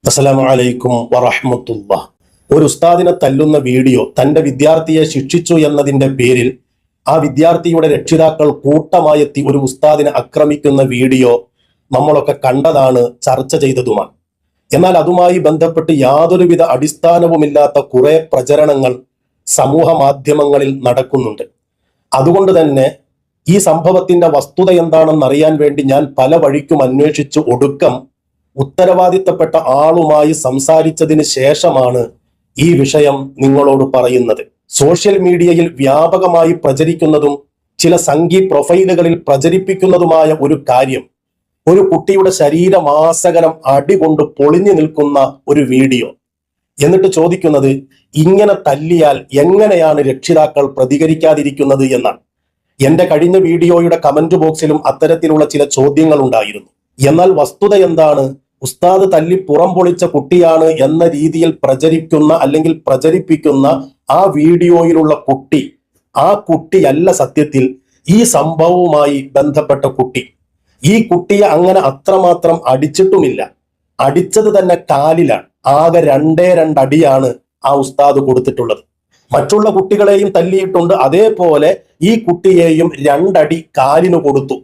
അസ്സലാമു അലൈക്കും വറഹ്മത്തുള്ളാഹ്. ഒരു ഉസ്താദിനെ തല്ലുന്ന വീഡിയോ തന്റെ വിദ്യാർത്ഥിയെ ശിക്ഷിച്ചു എന്നതിന്റെ പേരിൽ ആ വിദ്യാർത്ഥിയുടെ രക്ഷിതാക്കൾ കൂട്ടമായെത്തി ഒരു ഉസ്താദിനെ ആക്രമിക്കുന്ന വീഡിയോ നമ്മളൊക്കെ കണ്ടതാണ്, ചർച്ച ചെയ്തതുമാണ്. എന്നാൽ അതുമായി ബന്ധപ്പെട്ട് യാതൊരുവിധ അടിസ്ഥാനവുമില്ലാത്ത കുറെ പ്രചരണങ്ങൾ സമൂഹ മാധ്യമങ്ങളിൽ നടക്കുന്നുണ്ട്. അതുകൊണ്ട് തന്നെ ഈ സംഭവത്തിന്റെ വസ്തുത എന്താണെന്ന് അറിയാൻ വേണ്ടി ഞാൻ പല വഴിക്കും അന്വേഷിച്ചു ഒടുക്കം ഉത്തരവാദിത്തപ്പെട്ട ആളുമായി സംസാരിച്ചതിന് ശേഷമാണ് ഈ വിഷയം നിങ്ങളോട് പറയുന്നത്. സോഷ്യൽ മീഡിയയിൽ വ്യാപകമായി പ്രചരിക്കുന്നതും ചില സംഘി പ്രൊഫൈലുകളിൽ പ്രചരിപ്പിക്കുന്നതുമായ ഒരു കാര്യം, ഒരു കുട്ടിയുടെ ശരീരമാസകലം അടികൊണ്ട് പൊളിഞ്ഞു നിൽക്കുന്ന ഒരു വീഡിയോ. എന്നിട്ട് ചോദിക്കുന്നത്, ഇങ്ങനെ തല്ലിയാൽ എങ്ങനെയാണ് രക്ഷിതാക്കൾ പ്രതികരിക്കാതിരിക്കുന്നത് എന്നാണ്. എന്റെ കഴിഞ്ഞ വീഡിയോയുടെ കമന്റ് ബോക്സിലും അത്തരത്തിലുള്ള ചില ചോദ്യങ്ങൾ ഉണ്ടായിരുന്നു. എന്നാൽ വസ്തുത എന്താണ്? ഉസ്താദ് തല്ലി പുറം പൊളിച്ച കുട്ടിയാണ് എന്ന രീതിയിൽ പ്രചരിക്കുന്ന അല്ലെങ്കിൽ പ്രചരിപ്പിക്കുന്ന ആ വീഡിയോയിലുള്ള കുട്ടി, ആ കുട്ടിയല്ല സത്യത്തിൽ ഈ സംഭവവുമായി ബന്ധപ്പെട്ട കുട്ടി. ഈ കുട്ടിയെ അങ്ങനെ അത്രമാത്രം അടിച്ചിട്ടുമില്ല. അടിച്ചത് തന്നെ കാലിലാണ്. ആകെ രണ്ടേ രണ്ടടിയാണ് ആ ഉസ്താദ് കൊടുത്തിട്ടുള്ളത്. മറ്റുള്ള കുട്ടികളെയും തല്ലിയിട്ടുണ്ട്, അതേപോലെ ഈ കുട്ടിയെയും രണ്ടടി കാലിന് കൊടുത്തു.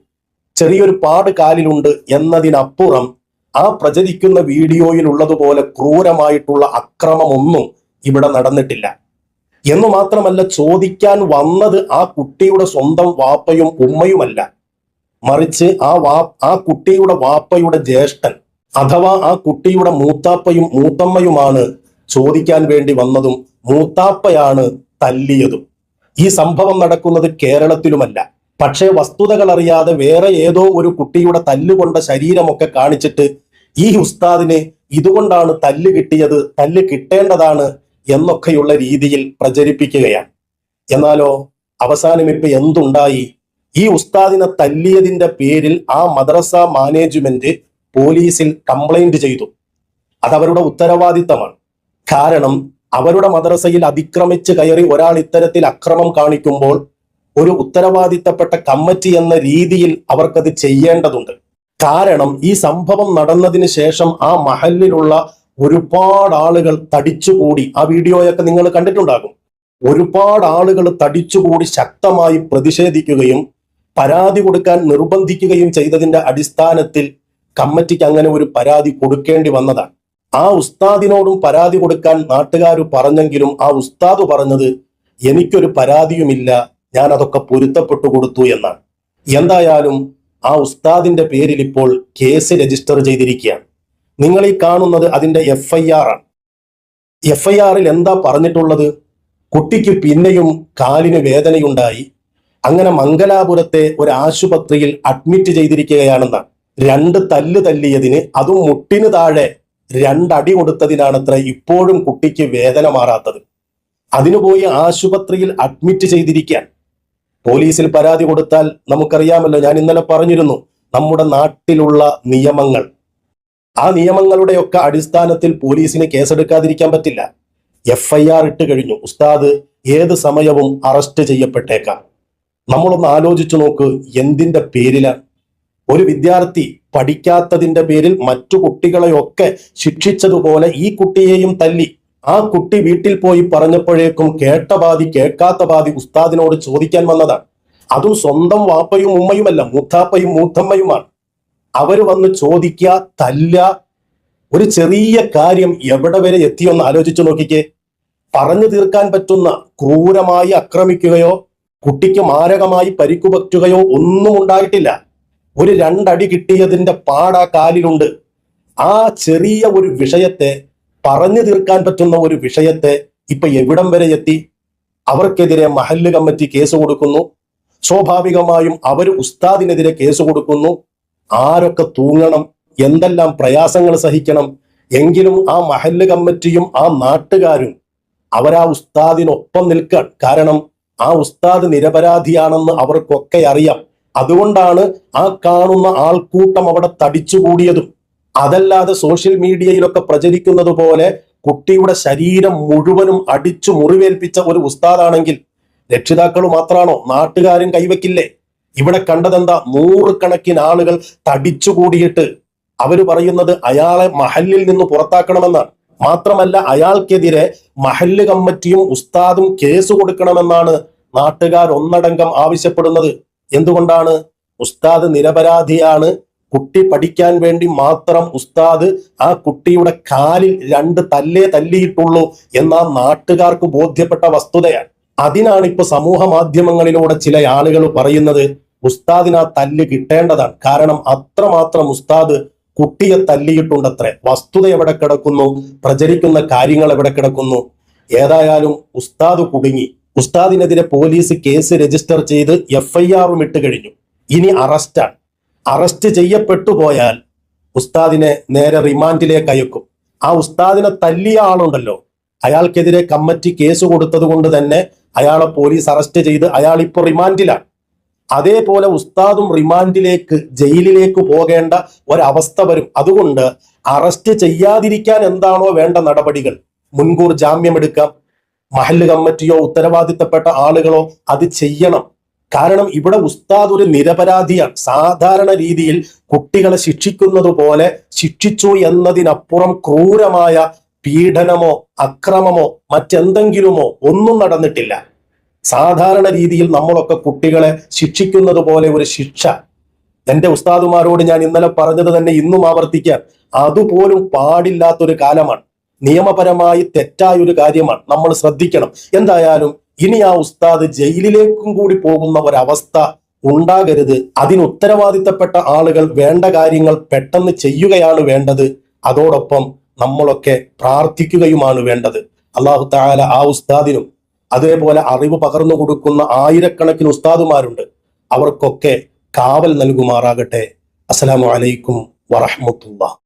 ചെറിയൊരു പാട് കാലിലുണ്ട് എന്നതിനപ്പുറം ആ പ്രചരിക്കുന്ന വീഡിയോയിൽ ഉള്ളതുപോലെ ക്രൂരമായിട്ടുള്ള അക്രമമൊന്നും ഇവിടെ നടന്നിട്ടില്ല. എന്നു മാത്രമല്ല, ചോദിക്കാൻ വന്നത് ആ കുട്ടിയുടെ സ്വന്തം വാപ്പയും ഉമ്മയുമല്ല, മറിച്ച് ആ കുട്ടിയുടെ വാപ്പയുടെ ജ്യേഷ്ഠൻ അഥവാ ആ കുട്ടിയുടെ മൂത്താപ്പയും മൂത്തമ്മയുമാണ് ചോദിക്കാൻ വേണ്ടി വന്നതും മൂത്താപ്പയാണ് തല്ലിയതും. ഈ സംഭവം നടക്കുന്നത് കേരളത്തിലുമല്ല. പക്ഷേ വസ്തുതകൾ അറിയാതെ വേറെ ഏതോ ഒരു കുട്ടിയുടെ തല്ലുകൊണ്ട ശരീരമൊക്കെ കാണിച്ചിട്ട് ഈ ഉസ്താദിന് ഇതുകൊണ്ടാണ് തല്ല് കിട്ടിയത്, തല്ല് കിട്ടേണ്ടതാണ് എന്നൊക്കെയുള്ള രീതിയിൽ പ്രചരിപ്പിക്കുകയാണ്. എന്നാലോ അവസാനം ഇപ്പൊ എന്തുണ്ടായി? ഈ ഉസ്താദിനെ തല്ലിയതിന്റെ പേരിൽ ആ മദ്രസ മാനേജ്മെന്റ് പോലീസിൽ കംപ്ലൈന്റ് ചെയ്തു. അതവരുടെ ഉത്തരവാദിത്തമാണ്. കാരണം അവരുടെ മദ്രസയിൽ അതിക്രമിച്ച് കയറി ഒരാൾ ഇത്തരത്തിൽ അക്രമം കാണിക്കുമ്പോൾ ഒരു ഉത്തരവാദിത്തപ്പെട്ട കമ്മിറ്റി എന്ന രീതിയിൽ അവർക്കത് ചെയ്യേണ്ടതുണ്ട്. കാരണം ഈ സംഭവം നടന്നതിന് ശേഷം ആ മഹലിലുള്ള ഒരുപാട് ആളുകൾ തടിച്ചുകൂടി, ആ വീഡിയോയൊക്കെ നിങ്ങൾ കണ്ടിട്ടുണ്ടാകും, ഒരുപാട് ആളുകൾ തടിച്ചുകൂടി ശക്തമായി പ്രതിഷേധിക്കുകയും പരാതി കൊടുക്കാൻ നിർബന്ധിക്കുകയും ചെയ്തതിന്റെ അടിസ്ഥാനത്തിൽ കമ്മിറ്റിക്ക് അങ്ങനെ ഒരു പരാതി കൊടുക്കേണ്ടി വന്നതാണ്. ആ ഉസ്താദിനോടും പരാതി കൊടുക്കാൻ നാട്ടുകാർ പറഞ്ഞെങ്കിലും ആ ഉസ്താദ് പറഞ്ഞത്, എനിക്കൊരു പരാതിയുമില്ല, ഞാൻ അതൊക്കെ പൊരുത്തപ്പെട്ടു കൊടുത്തു എന്നാണ്. എന്തായാലും ആ ഉസ്താദിന്റെ പേരിൽ ഇപ്പോൾ കേസ് രജിസ്റ്റർ ചെയ്തിരിക്കുകയാണ്. നിങ്ങൾ ഈ കാണുന്നത് അതിന്റെ FIR ആണ്. FIR-ൽ എന്താ പറഞ്ഞിട്ടുള്ളത്? കുട്ടിക്ക് പിന്നെയും കാലിന് വേദനയുണ്ടായി, അങ്ങനെ മംഗലാപുരത്തെ ഒരു ആശുപത്രിയിൽ അഡ്മിറ്റ് ചെയ്തിരിക്കുകയാണെന്നാണ്. രണ്ട് തല്ല് തല്ലിയതിന്, അതും മുട്ടിന് താഴെ രണ്ടടി കൊടുത്തതിനാണത്ര ഇപ്പോഴും കുട്ടിക്ക് വേദന മാറാത്തത്. അതിനു പോയി ആശുപത്രിയിൽ അഡ്മിറ്റ് ചെയ്തിരിക്കാൻ. പോലീസിൽ പരാതി കൊടുത്താൽ നമുക്കറിയാമല്ലോ, ഞാൻ ഇന്നലെ പറഞ്ഞിരുന്നു, നമ്മുടെ നാട്ടിലുള്ള നിയമങ്ങൾ, ആ നിയമങ്ങളുടെയൊക്കെ അടിസ്ഥാനത്തിൽ പോലീസിന് കേസെടുക്കാതിരിക്കാൻ പറ്റില്ല. FIR ഇട്ട് കഴിഞ്ഞു. ഉസ്താദ് ഏത് സമയവും അറസ്റ്റ് ചെയ്യപ്പെട്ടേക്കാം. നമ്മളൊന്ന് ആലോചിച്ചു നോക്ക്, എന്തിന്റെ പേരിലാണ്? ഒരു വിദ്യാർത്ഥി പഠിക്കാത്തതിന്റെ പേരിൽ മറ്റു കുട്ടികളെയൊക്കെ ശിക്ഷിച്ചതുപോലെ ഈ കുട്ടിയെയും തല്ലി. ആ കുട്ടി വീട്ടിൽ പോയി പറഞ്ഞപ്പോഴേക്കും കേട്ട പാതി കേൾക്കാത്ത പാതി ഉസ്താദിനോട് ചോദിക്കാൻ വന്നതാണ്. അതും സ്വന്തം വാപ്പയും ഉമ്മയുമല്ല, മൂത്താപ്പയും മൂത്തമ്മയുമാണ്. അവര് വന്ന് ചോദിക്കുക, തല്ല. ഒരു ചെറിയ കാര്യം എവിടെ വരെ എത്തിയൊന്ന് ആലോചിച്ചു നോക്കിക്കേ. പറഞ്ഞു തീർക്കാൻ പറ്റുന്ന ക്രൂരമായി ആക്രമിക്കുകയോ കുട്ടിക്ക് മാരകമായി പരിക്കു പറ്റുകയോ ഒന്നും ഉണ്ടായിട്ടില്ല. ഒരു രണ്ടടി കിട്ടിയതിന്റെ പാടാ കാലിലുണ്ട്. ആ ചെറിയ ഒരു വിഷയത്തെ, പറഞ്ഞു തീർക്കാൻ പറ്റുന്ന ഒരു വിഷയത്തെ ഇപ്പൊ എവിടം വരെ എത്തി? അവർക്കെതിരെ മഹല്ല് കമ്മിറ്റി കേസ് കൊടുക്കുന്നു. സ്വാഭാവികമായും അവർ ഉസ്താദിനെതിരെ കേസ് കൊടുക്കുന്നു. ആരൊക്കെ തൂങ്ങണം, എന്തെല്ലാം പ്രയാസങ്ങൾ സഹിക്കണം. എങ്കിലും ആ മഹല്ല് കമ്മിറ്റിയും ആ നാട്ടുകാരും അവരാ ഉസ്താദിനൊപ്പം നിൽക്കാൻ. കാരണം ആ ഉസ്താദ് നിരപരാധിയാണെന്ന് അവർക്കൊക്കെ അറിയാം. അതുകൊണ്ടാണ് ആ കാണുന്ന ആൾക്കൂട്ടം അവിടെ തടിച്ചുകൂടിയതും. അതല്ലാതെ സോഷ്യൽ മീഡിയയിലൊക്കെ പ്രചരിക്കുന്നത് പോലെ കുട്ടിയുടെ ശരീരം മുഴുവനും അടിച്ചു മുറിവേൽപ്പിച്ച ഒരു ഉസ്താദാണെങ്കിൽ രക്ഷിതാക്കൾ മാത്രമാണോ? നാട്ടുകാരും കൈവയ്ക്കില്ലേ? ഇവിടെ കണ്ടതെന്താ? നൂറുകണക്കിന് ആളുകൾ തടിച്ചുകൂടിയിട്ട് അവര് പറയുന്നത് അയാളെ മഹല്ലിൽ നിന്ന് പുറത്താക്കണമെന്നാണ്. മാത്രമല്ല അയാൾക്കെതിരെ മഹല്ല് കമ്മിറ്റിയും ഉസ്താദും കേസ് കൊടുക്കണമെന്നാണ് നാട്ടുകാർ ഒന്നടങ്കം ആവശ്യപ്പെടുന്നത്. എന്തുകൊണ്ടാണ്? ഉസ്താദ് നിരപരാധിയാണ്, കുട്ടി പഠിക്കാൻ വേണ്ടി മാത്രം ഉസ്താദ് ആ കുട്ടിയുടെ കാലിൽ 2 തല്ലേ തല്ലിയിട്ടുള്ളൂ എന്ന നാട്ടുകാർക്ക് ബോധ്യപ്പെട്ട വസ്തുതയാണ്. അതിനാണ് ഇപ്പൊ സമൂഹ മാധ്യമങ്ങളിലൂടെ ചില ആളുകൾ പറയുന്നത് ഉസ്താദിന് ആ തല്ല് കിട്ടേണ്ടതാണ്. കാരണം അത്രമാത്രം ഉസ്താദ് കുട്ടിയെ തല്ലിയിട്ടുണ്ടത്രേ. വസ്തുത എവിടെ കിടക്കുന്നു? പ്രചരിക്കുന്ന കാര്യങ്ങൾ എവിടെ കിടക്കുന്നു? ഏതായാലും ഉസ്താദ് കുടുങ്ങി. ഉസ്താദിനെതിരെ പോലീസ് കേസ് രജിസ്റ്റർ ചെയ്ത് FIR-ഉം ഇട്ട് കഴിഞ്ഞു. ഇനി അറസ്റ്റാണ്. അറസ്റ്റ് ചെയ്യപ്പെട്ടു പോയാൽ ഉസ്താദിനെ നേരെ റിമാൻഡിലേക്ക് അയക്കും. ആ ഉസ്താദിനെ തല്ലിയ ആളുണ്ടല്ലോ, അയാൾക്കെതിരെ കമ്മിറ്റി കേസ് കൊടുത്തത് കൊണ്ട് തന്നെ അയാളെ പോലീസ് അറസ്റ്റ് ചെയ്ത് അയാൾ ഇപ്പോൾ റിമാൻഡിലാണ്. അതേപോലെ ഉസ്താദും റിമാൻഡിലേക്ക്, ജയിലിലേക്ക് പോകേണ്ട ഒരവസ്ഥ വരും. അതുകൊണ്ട് അറസ്റ്റ് ചെയ്യാതിരിക്കാൻ എന്താണോ വേണ്ട നടപടികൾ, മുൻകൂർ ജാമ്യം എടുക്കാം, മഹല്ല് കമ്മിറ്റിയോ ഉത്തരവാദിത്തപ്പെട്ട ആളുകളോ അത് ചെയ്യണം. കാരണം ഇവിടെ ഉസ്താദ് ഒരു നിരപരാധിയാണ്. സാധാരണ രീതിയിൽ കുട്ടികളെ ശിക്ഷിക്കുന്നത് പോലെ ശിക്ഷിച്ചു എന്നതിനപ്പുറം ക്രൂരമായ പീഡനമോ അക്രമമോ മറ്റെന്തെങ്കിലുമോ ഒന്നും നടന്നിട്ടില്ല. സാധാരണ രീതിയിൽ നമ്മളൊക്കെ കുട്ടികളെ ശിക്ഷിക്കുന്നത് പോലെ ഒരു ശിക്ഷ, എന്റെ ഉസ്താദുമാരോട് ഞാൻ ഇന്നലെ പറഞ്ഞത് തന്നെ ഇന്നും ആവർത്തിക്കാൻ, അതുപോലും പാടില്ലാത്തൊരു കാലമാണ്. നിയമപരമായി തെറ്റായ ഒരു കാര്യമാണ്. നമ്മൾ ശ്രദ്ധിക്കണം. എന്തായാലും ഇനി ആ ഉസ്താദ് ജയിലിലേക്കും കൂടി പോകുന്ന ഒരവസ്ഥ ഉണ്ടാകരുത്. അതിന് ഉത്തരവാദിത്തപ്പെട്ട ആളുകൾ വേണ്ട കാര്യങ്ങൾ പെട്ടെന്ന് ചെയ്യുകയാണ് വേണ്ടത്. അതോടൊപ്പം നമ്മളൊക്കെ പ്രാർത്ഥിക്കുകയുമാണ് വേണ്ടത്. അല്ലാഹു തആല ആ ഉസ്താദിനും അതേപോലെ അറിവ് പകർന്നു കൊടുക്കുന്ന ആയിരക്കണക്കിന് ഉസ്താദുമാരുണ്ട്, അവർക്കൊക്കെ കാവൽ നൽകുമാറാകട്ടെ. അസ്സലാമു അലൈക്കും വറഹ്മത്തുള്ളാഹി.